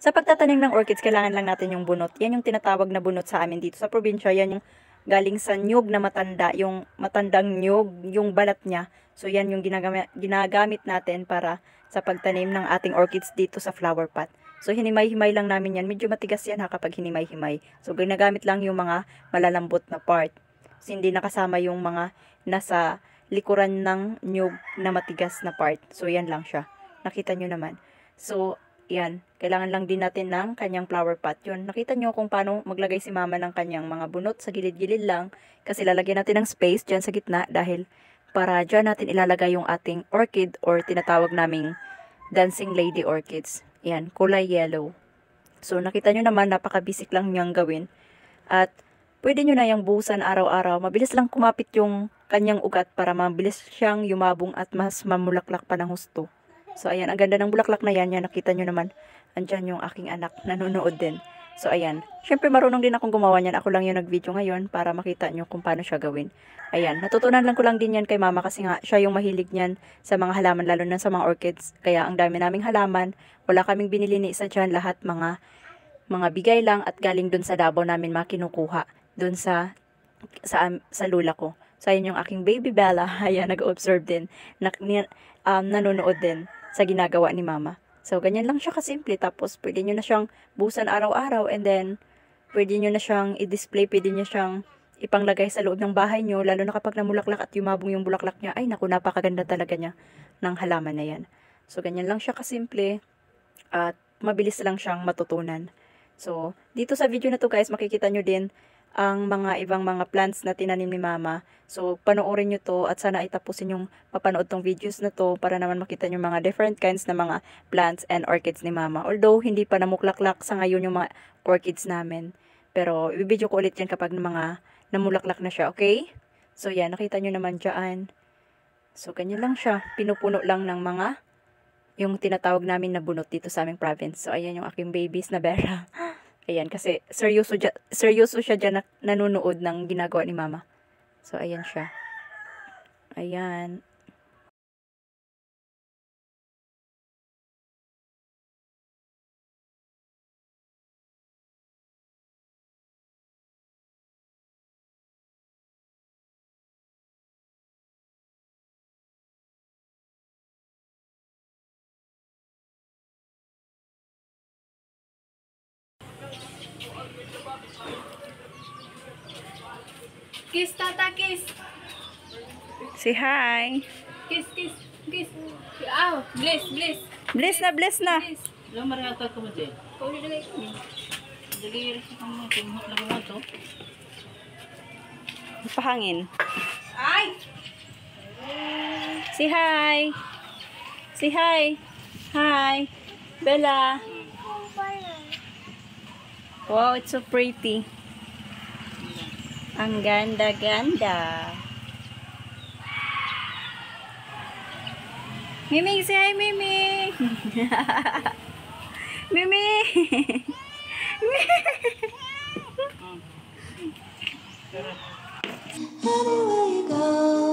Sa pagtatanim ng orchids, kailangan lang natin yung bunot. Yan yung tinatawag na bunot sa amin dito sa probinsya. Yan yung galing sa nyug na matanda, yung matandang nyug, yung balat niya. So yan yung ginagamit natin para sa pagtanim ng ating orchids dito sa flower pot. So hinimay-himay lang namin yan. Medyo matigas yan ha kapag hinimay-himay. So ginagamit lang yung mga malalambot na part. So hindi nakasama yung mga nasa likuran ng nyug na matigas na part. So yan lang siya. Nakita nyo naman. So yan, kailangan lang din natin ng kanyang flower pot. Yun, nakita nyo kung paano maglagay si mama ng kanyang mga bunot sa gilid-gilid lang. Kasi lalagyan natin ng space dyan sa gitna dahil para dyan natin ilalagay yung ating orchid or tinatawag naming dancing lady orchids. Yan, kulay yellow. So, nakita nyo naman, napaka-basic lang niyang gawin. At pwede nyo na yung buhusan araw-araw. Mabilis lang kumapit yung kanyang ugat para mabilis siyang yumabong at mas mamulaklak pa ng husto. So, ayan. Ang ganda ng bulaklak na yan. Yan, nakita nyo naman. Andyan yung aking anak. Nanonood din. So, ayan. Siyempre, marunong din akong gumawa niyan. Ako lang yung nag-video ngayon para makita nyo kung paano siya gawin. Ayan. Natutunan lang ko lang din yan kay mama kasi nga, siya yung mahilig niyan sa mga halaman, lalo na sa mga orchids. Kaya, ang dami naming halaman. Wala kaming binili ni isa dyan. Lahat mga bigay lang at galing dun sa Davao namin makinukuha. Dun sa lula ko. So, ayan yung aking baby Bella. Ayan, nag-observe din. Nanonood din sa ginagawa ni mama. So, ganyan lang siya kasimple. Tapos, pwede nyo na siyang busan araw-araw and then, pwede nyo na siyang i-display, pwede nyo siyang ipanglagay sa loob ng bahay nyo, lalo na kapag namulaklak at yumabong yung bulaklak niya. Ay, naku, napakaganda talaga niya ng halaman na yan. So, ganyan lang siya kasimple at mabilis lang siyang matutunan. So, dito sa video na to guys, makikita nyo din ang mga ibang mga plants na tinanim ni mama. So, panoorin nyo to at sana itapusin yung mapanood tong videos na to para naman makita nyo mga different kinds na mga plants and orchids ni mama. Although, hindi pa namuklaklak sa ngayon yung mga orchids namin. Pero, i-video ko ulit yan kapag mga namulaklak na siya, okay? So, yan, nakita nyo naman dyan. So, ganyan lang siya. Pinupuno lang ng mga yung tinatawag namin na bunot dito sa aming province. So, ayan yung aking babies na Vera. Ayan, kasi seryoso siya dyan nanonood ng ginagawa ni mama. So, ayan siya. Ayan. Kiss, tata, kiss. Say hi. Kiss, kiss, kiss. Ow, bless, bless. Bless na, bless na. Bless. Lang marata ko mo din. Uli na lang. Dali rin sa kanya. Tumot na mo to. Pahangin. Ay! Say hi. Say hi. Hi. Bella. Wow, it's so pretty. Ang ganda-ganda. Mimi, say hi, Mimi. Mimi. Anywhere you go